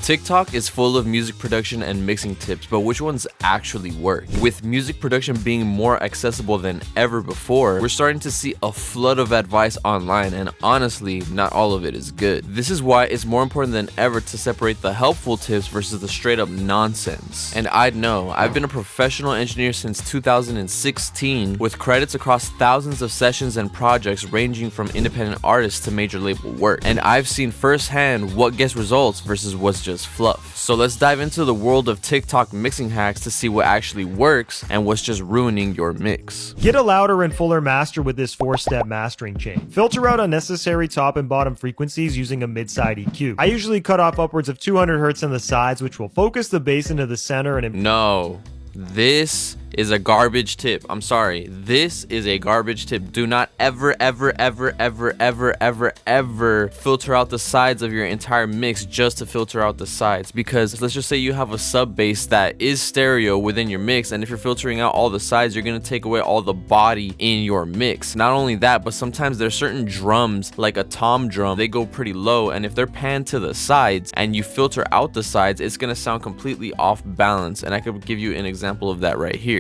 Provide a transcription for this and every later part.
TikTok is full of music production and mixing tips, but which ones actually work? With music production being more accessible than ever before, we're starting to see a flood of advice online, and honestly, not all of it is good. This is why it's more important than ever to separate the helpful tips versus the straight up nonsense. And I'd know, I've been a professional engineer since 2016 with credits across thousands of sessions and projects ranging from independent artists to major label work. And I've seen firsthand what gets results versus what's just fluff. So let's dive into the world of TikTok mixing hacks to see what actually works and what's just ruining your mix. Get a louder and fuller master with this 4-step mastering chain. Filter out unnecessary top and bottom frequencies using a mid-side EQ. I usually cut off upwards of 200 Hz on the sides, which will focus the bass into the center and... No, this is a garbage tip. I'm sorry. This is a garbage tip. Do not ever filter out the sides of your entire mix just to filter out the sides, because let's just say you have a sub bass that is stereo within your mix, and if you're filtering out all the sides, you're going to take away all the body in your mix. Not only that, but sometimes there's certain drums, like a tom drum, they go pretty low, and if they're panned to the sides and you filter out the sides, it's going to sound completely off balance. And I could give you an example of that right here.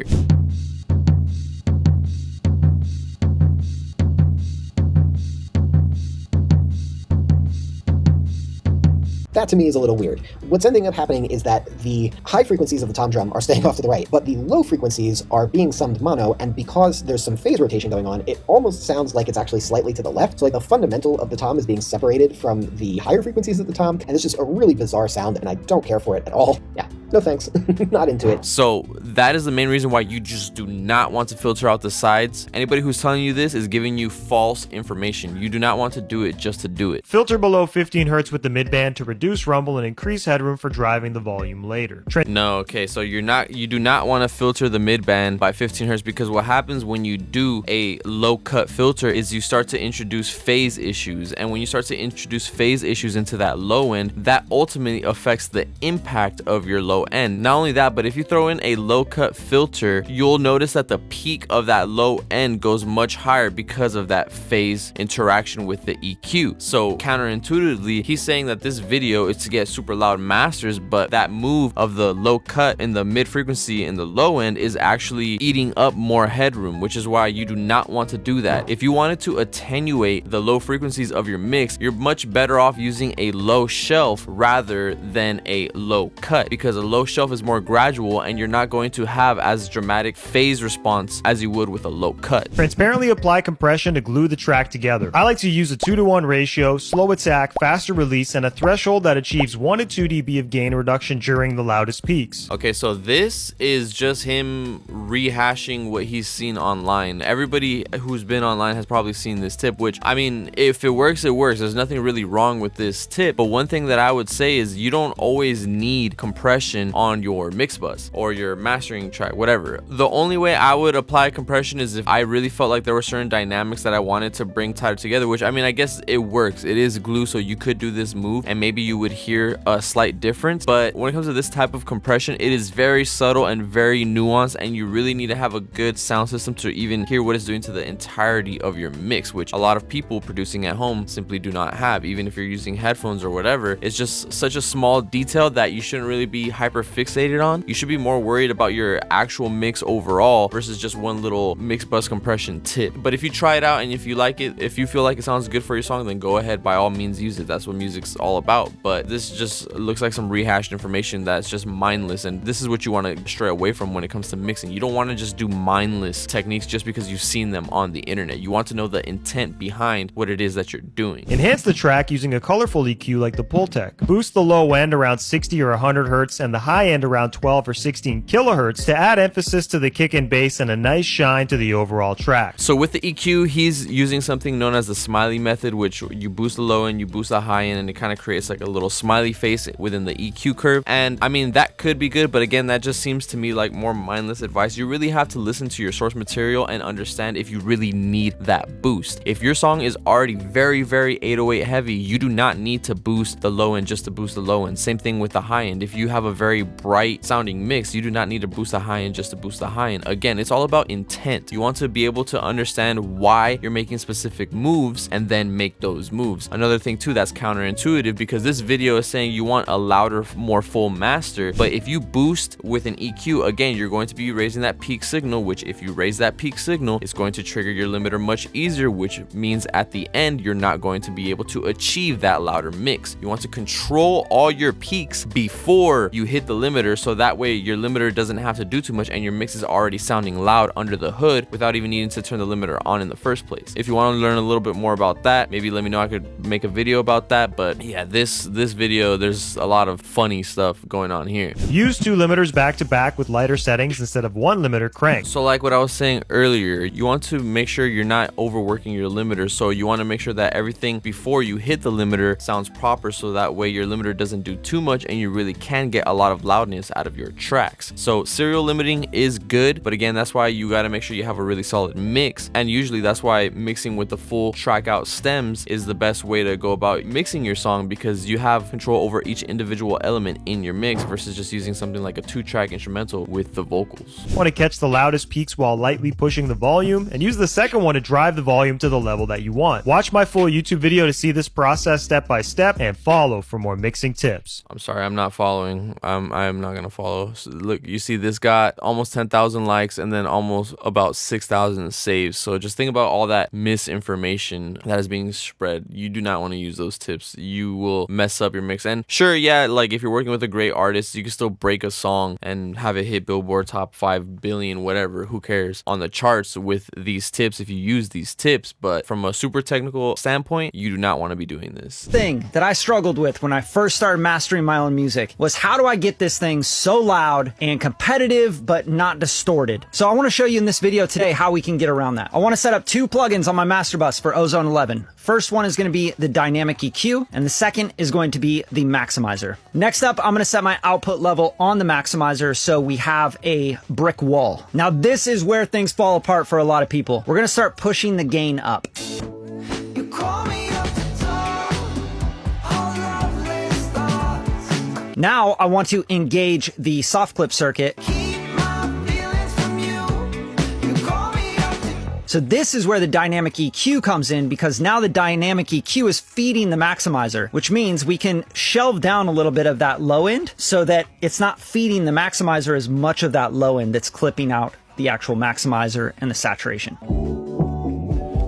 That to me is a little weird. What's ending up happening is that the high frequencies of the tom drum are staying off to the right, but the low frequencies are being summed mono, and because there's some phase rotation going on, it almost sounds like it's actually slightly to the left. So like the fundamental of the tom is being separated from the higher frequencies of the tom, and it's just a really bizarre sound, and I don't care for it at all. Yeah. No thanks. Not into it. So that is the main reason why you just do not want to filter out the sides. Anybody who's telling you this is giving you false information. You do not want to do it just to do it. Filter below 15 Hz with the midband to reduce rumble and increase headroom for driving the volume later. No, okay, so you do not want to filter the midband by 15 Hz, because what happens when you do a low cut filter is you start to introduce phase issues, and when you start to introduce phase issues into that low end, that ultimately affects the impact of your low end. Not only that, but if you throw in a low cut filter, you'll notice that the peak of that low end goes much higher because of that phase interaction with the EQ. So counterintuitively, he's saying that this video is to get super loud masters, but that move of the low cut in the mid frequency and the low end is actually eating up more headroom, which is why you do not want to do that. If you wanted to attenuate the low frequencies of your mix, you're much better off using a low shelf rather than a low cut, because a low shelf is more gradual and you're not going to have as dramatic phase response as you would with a low cut. Transparently apply compression to glue the track together. I like to use a 2-to-1 ratio, slow attack, faster release, and a threshold that achieves 1 to 2 dB of gain reduction during the loudest peaks. Okay, so this is just him rehashing what he's seen online. Everybody who's been online has probably seen this tip, which, I mean, if it works, it works. There's nothing really wrong with this tip, but one thing that I would say is you don't always need compression on your mix bus or your mastering track, whatever. The only way I would apply compression is if I really felt like there were certain dynamics that I wanted to bring tighter together, which, I mean, I guess it works. It is glue, so you could do this move and maybe you would hear a slight difference. But when it comes to this type of compression, it is very subtle and very nuanced, and you really need to have a good sound system to even hear what it's doing to the entirety of your mix, which a lot of people producing at home simply do not have. Even if you're using headphones or whatever, it's just such a small detail that you shouldn't really be hyper fixated on. You should be more worried about your actual mix overall versus just one little mix bus compression tip. But if you try it out and if you like it, if you feel like it sounds good for your song, then go ahead, by all means use it. That's what music's all about. But this just looks like some rehashed information that's just mindless, and this is what you want to stray away from when it comes to mixing. You don't want to just do mindless techniques just because you've seen them on the internet. You want to know the intent behind what it is that you're doing. Enhance the track using a colorful EQ like the Pultec. Boost the low end around 60 or 100 Hz and the high end around 12 or 16 kilohertz to add emphasis to the kick and bass and a nice shine to the overall track. So with the EQ, he's using something known as the smiley method, which you boost the low end, you boost the high end, and it kind of creates like a little smiley face within the EQ curve. And I mean, that could be good, but again, that just seems to me like more mindless advice. You really have to listen to your source material and understand if you really need that boost. If your song is already very 808 heavy, you do not need to boost the low end just to boost the low end. Same thing with the high end. If you have a very very bright sounding mix, you do not need to boost the high end just to boost the high end. Again, it's all about intent. You want to be able to understand why you're making specific moves and then make those moves. Another thing too that's counterintuitive, because this video is saying you want a louder, more full master, but if you boost with an EQ, again, you're going to be raising that peak signal, which if you raise that peak signal, it's going to trigger your limiter much easier, which means at the end, you're not going to be able to achieve that louder mix. You want to control all your peaks before you hit the limiter, so that way your limiter doesn't have to do too much and your mix is already sounding loud under the hood without even needing to turn the limiter on in the first place. If you want to learn a little bit more about that, maybe let me know, I could make a video about that. But yeah, this video, there's a lot of funny stuff going on here. Use 2 limiters back to back with lighter settings instead of 1 limiter cranked. So like what I was saying earlier, you want to make sure you're not overworking your limiter. So you want to make sure that everything before you hit the limiter sounds proper, so that way your limiter doesn't do too much and you really can get a lot of loudness out of your tracks. So serial limiting is good, but again, that's why you got to make sure you have a really solid mix, and usually that's why mixing with the full track out stems is the best way to go about mixing your song, because you have control over each individual element in your mix versus just using something like a 2-track instrumental with the vocals. Want to catch the loudest peaks while lightly pushing the volume, and use the second one to drive the volume to the level that you want. Watch my full YouTube video to see this process step by step, and follow for more mixing tips. I'm sorry, I'm not following. I'm not gonna follow. So look, you see this got almost 10,000 likes and then almost about 6,000 saves. So just think about all that misinformation that is being spread. You do not want to use those tips. You will mess up your mix. And sure, yeah, like if you're working with a great artist, you can still break a song and have it hit Billboard top 5 billion, whatever, who cares, on the charts with these tips if you use these tips. But from a super technical standpoint, you do not want to be doing this. Thing that I struggled with when I first started mastering my own music was, how do I get this thing so loud and competitive but not distorted? So I want to show you in this video today how we can get around that. I want to set up 2 plugins on my master bus for Ozone 11. First one is going to be the dynamic EQ, and the second is going to be the maximizer. Next up, I'm going to set my output level on the maximizer so we have a brick wall. Now this is where things fall apart for a lot of people. We're going to start pushing the gain up. Now I want to engage the soft clip circuit. So this is where the dynamic EQ comes in, because now the dynamic EQ is feeding the maximizer, which means we can shelve down a little bit of that low end so that it's not feeding the maximizer as much of that low end that's clipping out the actual maximizer and the saturation.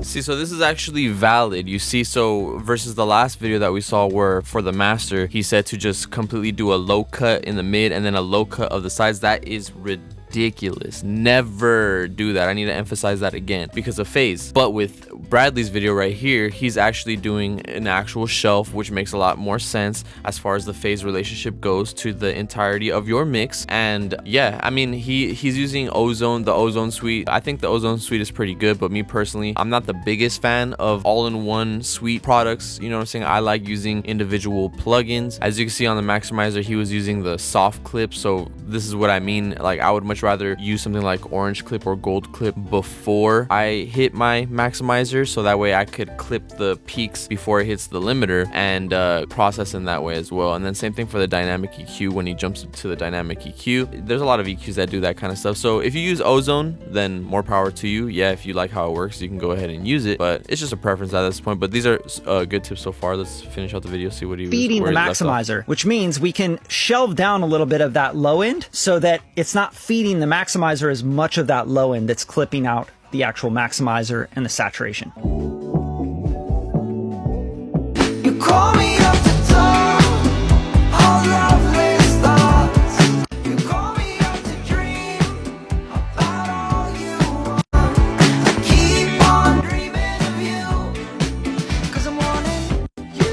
See, so this is actually valid. You see, so versus the last video that we saw where for the master, he said to just completely do a low cut in the mid and then a low cut of the sides. That is ridiculous. Never do that. I need to emphasize that again because of phase. But with Bradley's video right here, he's actually doing an actual shelf, which makes a lot more sense as far as the phase relationship goes to the entirety of your mix. And yeah, I mean, he's using Ozone, the Ozone suite. I think the Ozone suite is pretty good, but me personally, I'm not the biggest fan of all-in-one suite products. You know what I'm saying? I like using individual plugins. As you can see on the maximizer, he was using the soft clip. So this is what I mean. Like, I would much rather use something like orange clip or gold clip before I hit my maximizer, so that way I could clip the peaks before it hits the limiter and process in that way as well. And then same thing for the dynamic EQ. When he jumps to the dynamic EQ, there's a lot of EQs that do that kind of stuff. So if you use Ozone, then more power to you. Yeah, if you like how it works, you can go ahead and use it, but it's just a preference at this point. But these are good tips so far. Let's finish out the video, see what he was feeding the maximizer, which means we can shelve down a little bit of that low end so that it's not feeding the maximizer as much of that low end that's clipping out the actual maximizer and the saturation. You call me up to talk, all loveless thoughts. You call me up to dream about all you want. I keep on dreaming of you, 'cause I'm wanting you.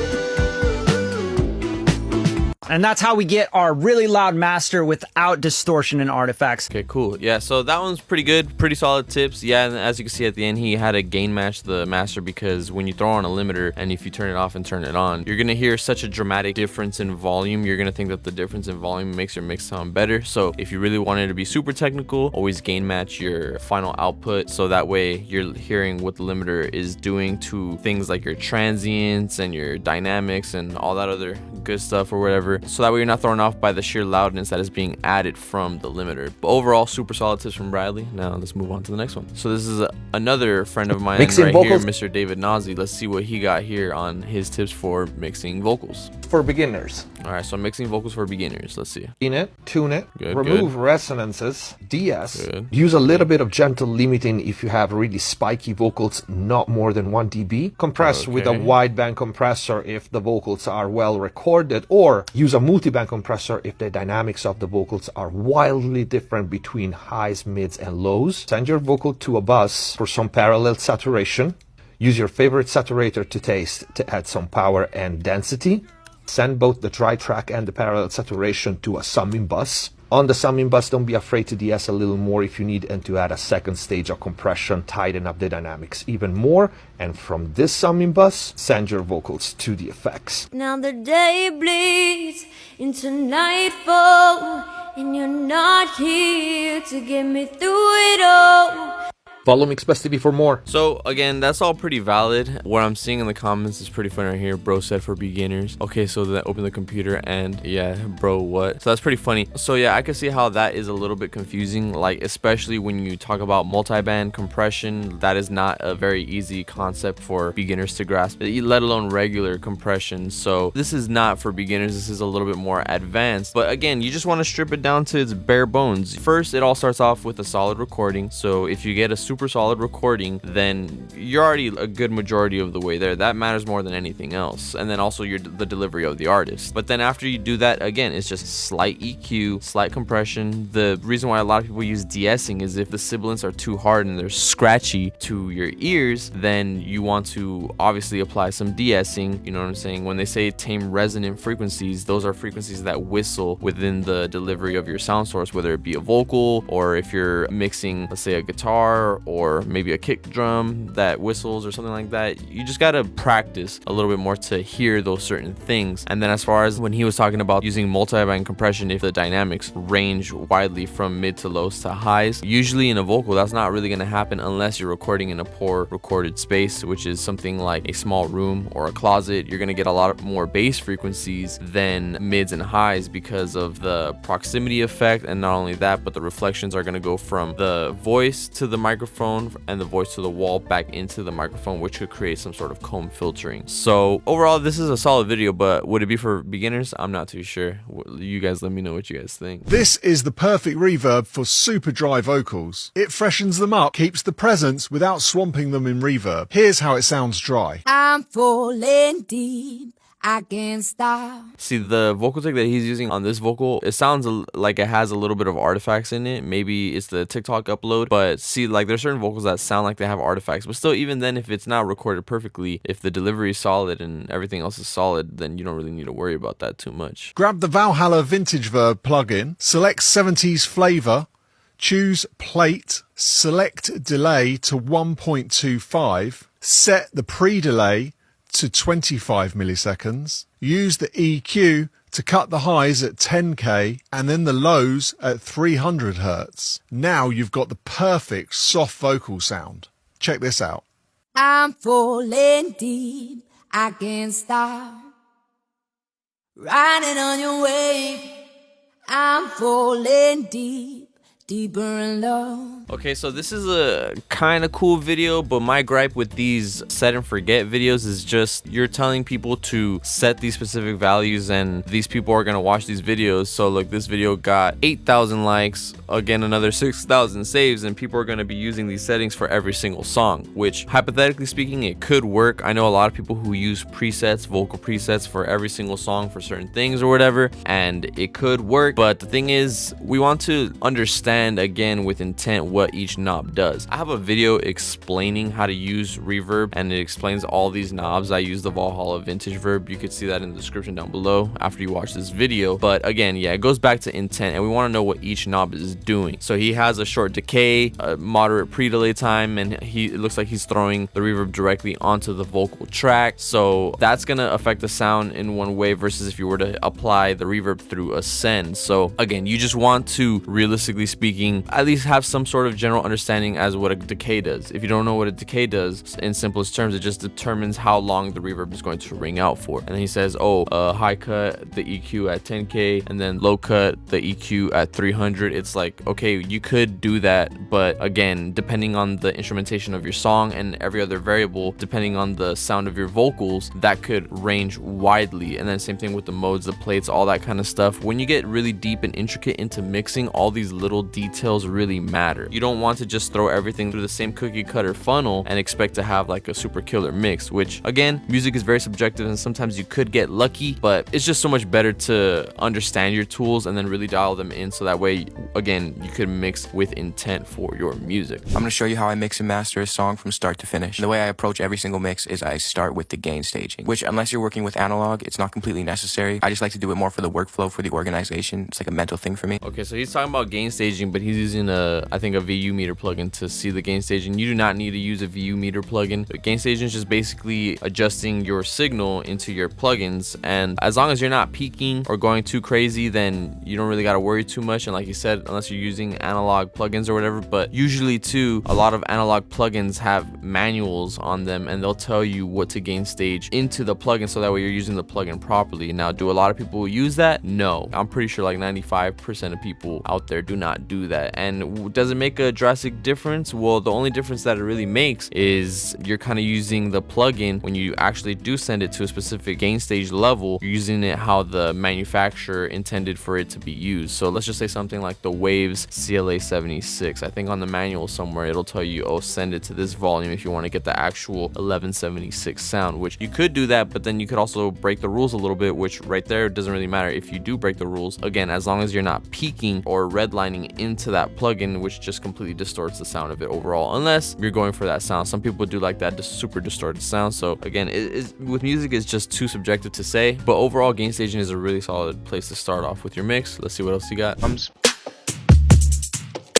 And that's how we get our really loud master without distortion and artifacts. Okay, cool. Yeah, so that one's pretty good, pretty solid tips. Yeah, and as you can see at the end, he had to gain match the master, because when you throw on a limiter and if you turn it off and turn it on, you're gonna hear such a dramatic difference in volume. You're gonna think that the difference in volume makes your mix sound better. So if you really wanted to be super technical, always gain match your final output, so that way you're hearing what the limiter is doing to things like your transients and your dynamics and all that other good stuff or whatever. so that way you're not thrown off by the sheer loudness that is being added from the limiter. But overall, super solid tips from Bradley. Now let's move on to the next one. So this is another friend of mine Mixing right vocals. here, Mr. David Nazi. Let's see what he got here on his tips for mixing vocals. For beginners. All right, so mixing vocals for beginners. Let's see. In it, tune it, Good, remove good. resonances, DS, Good. use a little bit of gentle limiting if you have really spiky vocals, not more than 1 dB, compress with a Okay. wideband compressor if the vocals are well recorded, or use a multiband compressor if the dynamics of the vocals are wildly different between highs, mids, and lows. Send your vocal to a bus for some parallel saturation. Use your favorite saturator to taste to add some power and density. Send both the dry track and the parallel saturation to a summing bus. On the summing bus, don't be afraid to DS a little more if you need, and to add a second stage of compression, tighten up the dynamics even more. And from this summing bus, send your vocals to the effects. Now the day bleeds into nightfall, and you're not here to get me through it all. Follow Mixbus TV for more. So again, that's all pretty valid. What I'm seeing in the comments is pretty funny right here. Bro said for beginners. Okay, so then open the computer and yeah, bro, what? So that's pretty funny. So yeah, I can see how that is a little bit confusing, like especially when you talk about multiband compression. That is not a very easy concept for beginners to grasp, let alone regular compression. So this is not for beginners. This is a little bit more advanced. But again, you just want to strip it down to its bare bones. First, it all starts off with a solid recording. So if you get a super solid recording, then you're already a good majority of the way there. That matters more than anything else. And then also the delivery of the artist. But then after you do that, again, it's just slight EQ, slight compression. The reason why a lot of people use de-essing is if the sibilants are too hard and they're scratchy to your ears, then you want to obviously apply some de-essing. You know what I'm saying? When they say tame resonant frequencies, those are frequencies that whistle within the delivery of your sound source, whether it be a vocal or if you're mixing, let's say, a guitar or maybe a kick drum that whistles or something like that. You just gotta practice a little bit more to hear those certain things. And then as far as when he was talking about using multiband compression, if the dynamics range widely from mid to lows to highs, usually in a vocal that's not really gonna happen unless you're recording in a poor recorded space, which is something like a small room or a closet. You're gonna get a lot more bass frequencies than mids and highs because of the proximity effect. And not only that, but the reflections are gonna go from the voice to the microphone and the voice to the wall back into the microphone, which could create some sort of comb filtering. So overall, this is a solid video, but would it be for beginners? I'm not too sure. You guys let me know what you guys think. This is the perfect reverb for super dry vocals. It freshens them up, keeps the presence without swamping them in reverb. Here's how it sounds dry. I'm falling deep, I can't stop. See, the vocal tech that he's using on this vocal, it sounds like it has a little bit of artifacts in it. Maybe it's the TikTok upload, but see, like there's certain vocals that sound like they have artifacts, but still, even then, if it's not recorded perfectly, if the delivery is solid and everything else is solid, then you don't really need to worry about that too much. Grab the Valhalla Vintage Verb plugin, select 70s flavor, choose plate, select delay to 1.25, set the pre-delay to 25 milliseconds, use the EQ to cut the highs at 10k and then the lows at 300 Hz. Now you've got the perfect soft vocal sound. Check this out. I'm falling deep, I can't stop. Riding on your wave, I'm falling deep. Deeper in love. Okay, so this is a kind of cool video, but my gripe with these set and forget videos is just you're telling people to set these specific values and these people are gonna watch these videos. So look, this video got 8,000 likes, again another 6,000 saves, and people are gonna be using these settings for every single song, which hypothetically speaking it could work. I know a lot of people who use presets, vocal presets for every single song for certain things or whatever, and it could work, but the thing is we want to understand again with intent what each knob does. I have a video explaining how to use reverb and it explains all these knobs. I use the Valhalla Vintage Verb. You could see that in the description down below after you watch this video. But again, yeah, it goes back to intent and we want to know what each knob is doing. So he has a short decay, a moderate pre-delay time, and it looks like he's throwing the reverb directly onto the vocal track. So that's gonna affect the sound in one way versus if you were to apply the reverb through a send. So again, you just want to realistically speak speaking, at least have some sort of general understanding as what a decay does. If you don't know what a decay does, in simplest terms, it just determines how long the reverb is going to ring out for. And then he says, oh, high cut, the EQ at 10K, and then low cut, the EQ at 300. It's like, okay, you could do that, but again, depending on the instrumentation of your song and every other variable, depending on the sound of your vocals, that could range widely. And then same thing with the modes, the plates, all that kind of stuff. When you get really deep and intricate into mixing, all these little details really matter. You don't want to just throw everything through the same cookie cutter funnel and expect to have like a super killer mix, which again, music is very subjective and sometimes you could get lucky, but it's just so much better to understand your tools and then really dial them in so that way, again, you could mix with intent for your music. I'm gonna show you how I mix and master a song from start to finish. The way I approach every single mix is I start with the gain staging, which unless you're working with analog, it's not completely necessary. I just like to do it more for the workflow, for the organization. It's like a mental thing for me. Okay, so he's talking about gain staging, but he's using I think a VU meter plugin to see the gain staging. You do not need to use a VU meter plugin. The gain staging is just basically adjusting your signal into your plugins, and as long as you're not peaking or going too crazy, then you don't really got to worry too much. And like you said, unless you're using analog plugins or whatever, but usually too, a lot of analog plugins have manuals on them and they'll tell you what to gain stage into the plugin so that way you're using the plugin properly. Now, do a lot of people use that? No. I'm pretty sure like 95% of people out there do not do that. And does it make a drastic difference? Well, the only difference that it really makes is you're kind of using the plugin when you actually do send it to a specific gain stage level, you're using it how the manufacturer intended for it to be used. So let's just say something like the Waves CLA 76. I think on the manual somewhere it'll tell you, oh, send it to this volume if you want to get the actual 1176 sound, which you could do that, but then you could also break the rules a little bit, which right there it doesn't really matter if you do break the rules. Again, as long as you're not peaking or redlining into that plugin, which just completely distorts the sound of it overall, unless you're going for that sound. Some people do like that super distorted sound. So again, with music, it's just too subjective to say, but overall gain staging is a really solid place to start off with your mix. Let's see what else you got.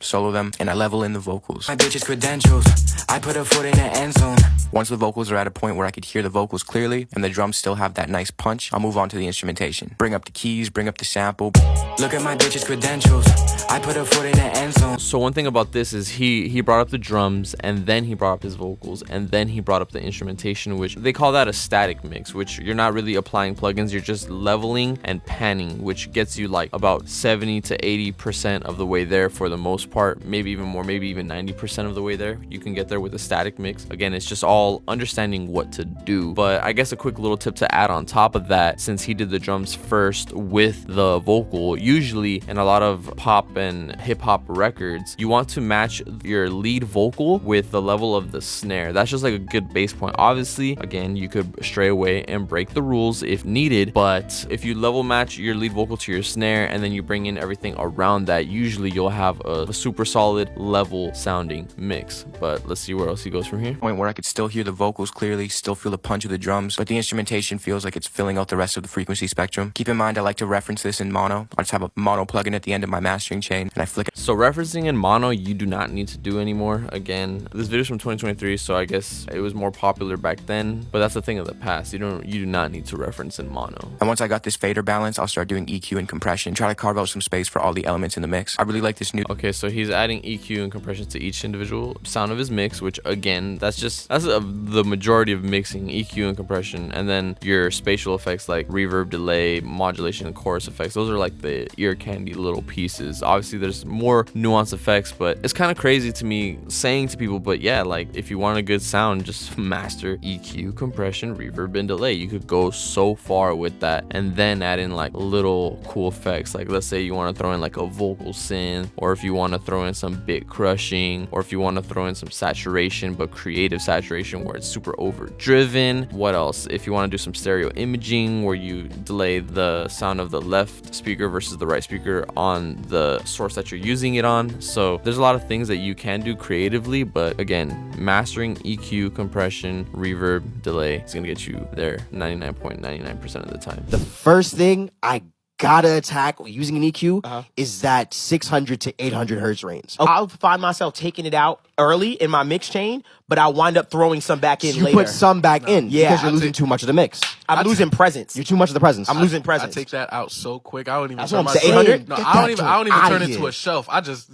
Solo them, and I level in the vocals. My bitch's credentials, I put a foot in the end zone. Once the vocals are at a point where I could hear the vocals clearly and the drums still have that nice punch, I'll move on to the instrumentation. Bring up the keys, bring up the sample. Look at my bitch's credentials, I put a foot in the end zone. So one thing about this is he brought up the drums, and then he brought up his vocals, and then he brought up the instrumentation, which they call that a static mix, which you're not really applying plugins, you're just leveling and panning, which gets you like about 70 to 80% of the way there for the most part, maybe even more, maybe even 90% of the way there. You can get there with a static mix. Again, it's just all understanding what to do. But I guess a quick little tip to add on top of that, since he did the drums first with the vocal, usually in a lot of pop and hip hop records, you want to match your lead vocal with the level of the snare. That's just like a good base point. Obviously, again, you could stray away and break the rules if needed, but if you level match your lead vocal to your snare and then you bring in everything around that, usually you'll have a super solid level sounding mix. But let's see where else he goes from here. Point where I could still hear the vocals clearly, still feel the punch of the drums, but the instrumentation feels like it's filling out the rest of the frequency spectrum. Keep in mind, I like to reference this in mono. I just have a mono plugin at the end of my mastering chain and I flick it. So referencing in mono, you do not need to do anymore. Again, this video is from 2023, so I guess it was more popular back then, but that's the thing of the past. You do not need to reference in mono. And once I got this fader balance, I'll start doing EQ and compression, try to carve out some space for all the elements in the mix. I really like this new. Okay, so he's adding EQ and compression to each individual sound of his mix, which again, that's the majority of mixing, EQ and compression, and then your spatial effects like reverb, delay, modulation, and chorus effects. Those are like the ear candy little pieces. Obviously there's more nuanced effects, but it's kind of crazy to me saying to people, but yeah, like if you want a good sound, just master EQ, compression, reverb, and delay. You could go so far with that, and then add in like little cool effects. Like let's say you want to throw in like a vocal synth, or if you want to throw in some bit crushing, or if you want to throw in some saturation, but creative saturation where it's super overdriven. What else? If you want to do some stereo imaging where you delay the sound of the left speaker versus the right speaker on the source that you're using it on. So there's a lot of things that you can do creatively, but again, mastering EQ, compression, reverb, delay is gonna get you there 99.99% of the time. The first thing I gotta attack using an EQ is that 600 to 800 hertz range. I'll find myself taking it out early in my mix chain, but I'll wind up throwing some back in later. You put some back in because you're losing too much of the mix. I'm losing presence. You're too much of the presence. I'm losing presence. I take that out so quick. I don't even That's turn what my I'm saying. 800? No, I don't even turn it to a shelf. I just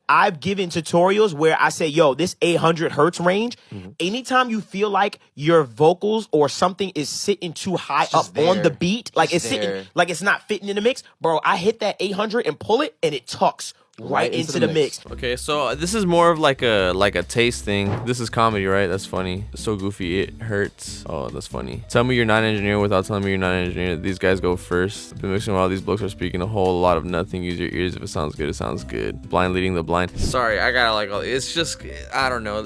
I've given tutorials where I say, yo, this 800 hertz range, anytime you feel like your vocals or something is sitting too high up on the beat, like it's sitting, like it's not fitting in the mix, bro, I hit that 800 and pull it and it tucks right into the mix. Okay, so this is more of like a taste thing. This is comedy, right? That's funny. So goofy, it hurts. Oh, that's funny. Tell me you're not an engineer without telling me you're not an engineer. These guys go first. Been mixing while these blokes are speaking a whole lot of nothing. Use your ears. If it sounds good, it sounds good. Blind leading the blind. Sorry, I gotta like. It's just, I don't know.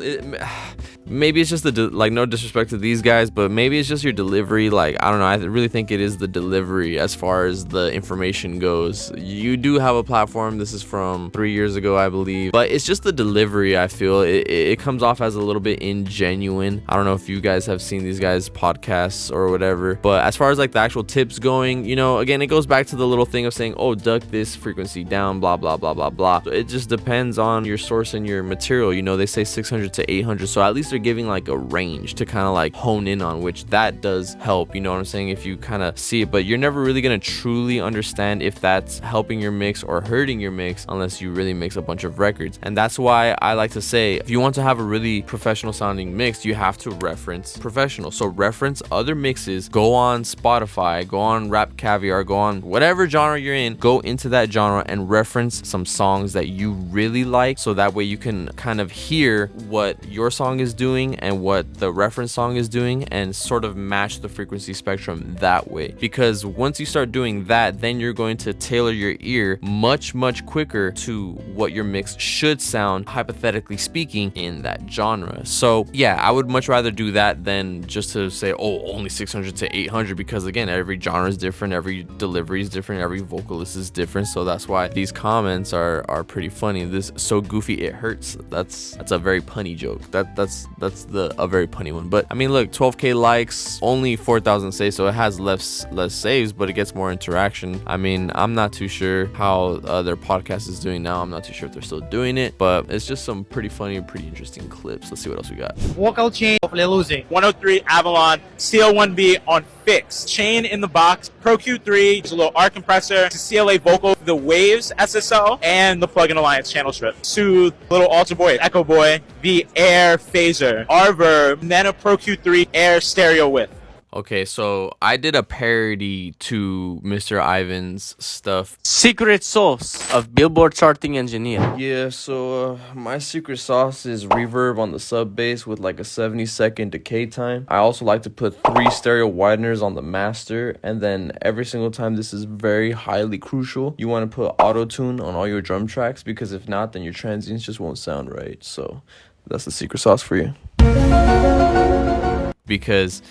Maybe it's just like, no disrespect to these guys, but maybe it's just your delivery. Like, I don't know. I really think it is the delivery as far as the information goes. You do have a platform. This is from 3 years ago, I believe, but it's just the delivery. I feel it comes off as a little bit ingenuine. I don't know if you guys have seen these guys' podcasts or whatever, but as far as like the actual tips going, you know, again, it goes back to the little thing of saying, oh, duck this frequency down, blah blah blah blah blah. So it just depends on your source and your material. You know, they say 600 to 800, so at least they're giving like a range to kind of like hone in on, which that does help, you know what I'm saying, if you kind of see it. But you're never really gonna truly understand if that's helping your mix or hurting your mix unless you really mix a bunch of records. And that's why I like to say, if you want to have a really professional sounding mix, you have to reference professional. So reference other mixes, go on Spotify, go on Rap Caviar, go on whatever genre you're in, go into that genre and reference some songs that you really like, so that way you can kind of hear what your song is doing and what the reference song is doing and sort of match the frequency spectrum that way. Because once you start doing that, then you're going to tailor your ear much quicker to what your mix should sound, hypothetically speaking, in that genre. So yeah, I would much rather do that than just to say, oh, only 600 to 800, because again, every genre is different, every delivery is different, every vocalist is different. So that's why these comments are pretty funny. This so goofy it hurts, that's a very punny joke. That's a very punny one. But I mean, look, 12k likes, only 4,000 saves, so it has less saves, but it gets more interaction. I mean, I'm not too sure how their podcast is doing now. I'm not too sure if they're still doing it, but it's just some pretty funny and pretty interesting clips. Let's see what else we got. Vocal chain, hopefully losing. 103 Avalon, CL1B on fix. Chain in the box, Pro Q3, there's a little R compressor, CLA vocal, the Waves SSL, and the Plugin Alliance channel strip. Soothe, little Alter Boy, Echo Boy, the Air Phaser, Reverb, and then a Pro Q3 Air stereo width. Okay, so I did a parody to Mr. Ivan's stuff. Secret sauce of Billboard charting engineer. Yeah, so my secret sauce is reverb on the sub bass with like a 70-second decay time. I also like to put 3 stereo wideners on the master, and then every single time, this is very highly crucial, you want to put auto-tune on all your drum tracks, because if not, then your transients just won't sound right. So that's the secret sauce for you. Because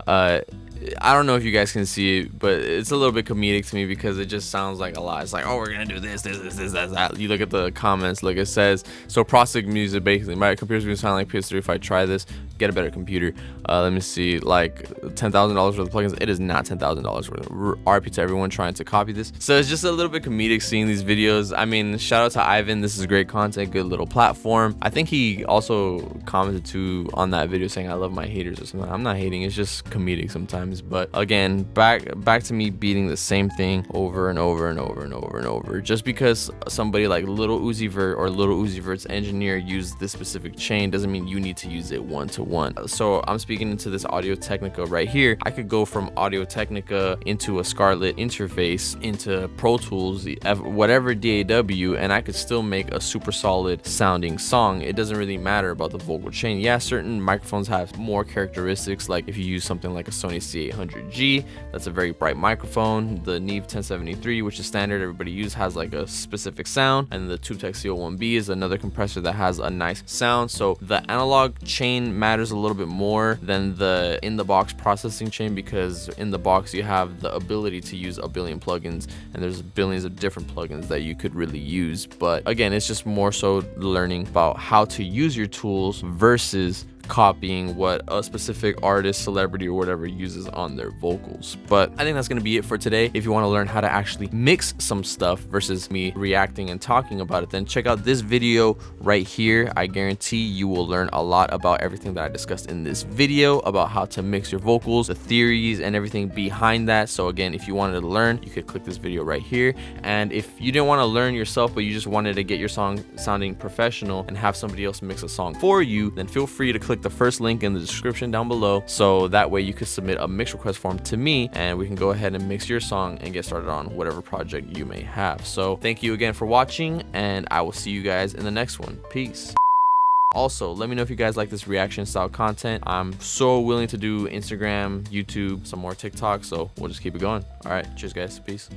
I don't know if you guys can see it, but it's a little bit comedic to me because it just sounds like a lot. It's like, oh, we're gonna do this, that. You look at the comments, look, it says, so processing music, basically, my computer's gonna sound like PS3 if I try this, get a better computer. Let me see, like $10,000 worth of plugins. It is not $10,000 worth. RP to everyone trying to copy this. So it's just a little bit comedic seeing these videos. I mean, shout out to Ivan. This is great content, good little platform. I think he also commented too on that video saying, I love my haters or something. I'm not hating, it's just comedic sometimes. But again, back to me beating the same thing over and over and over and over and over. Just because somebody like Lil Uzi Vert or Lil Uzi Vert's engineer used this specific chain doesn't mean you need to use it one-to-one. So I'm speaking into this Audio Technica right here. I could go from Audio Technica into a Scarlett interface, into Pro Tools, whatever DAW, and I could still make a super solid sounding song. It doesn't really matter about the vocal chain. Yeah, certain microphones have more characteristics, like if you use something like a Sony C800G, that's a very bright microphone. The Neve 1073, which is standard, everybody uses, has like a specific sound, and the TubeTech CO1B is another compressor that has a nice sound. So the analog chain matters a little bit more than the in-the-box processing chain, because in the box you have the ability to use a billion plugins, and there's billions of different plugins that you could really use. But again, it's just more so learning about how to use your tools versus copying what a specific artist, celebrity, or whatever uses on their vocals. But I think that's gonna be it for today. If you want to learn how to actually mix some stuff versus me reacting and talking about it, then check out this video right here. I guarantee you will learn a lot about everything that I discussed in this video, about how to mix your vocals, the theories, and everything behind that. So again, if you wanted to learn, you could click this video right here. And if you didn't want to learn yourself, but you just wanted to get your song sounding professional and have somebody else mix a song for you, then feel free to click the first link in the description down below, so that way you could submit a mix request form to me and we can go ahead and mix your song and get started on whatever project you may have. So thank you again for watching, and I will see you guys in the next one. Peace. Also, let me know if you guys like this reaction style content. I'm so willing to do Instagram, YouTube, some more TikTok, so we'll just keep it going. All right, cheers guys, peace.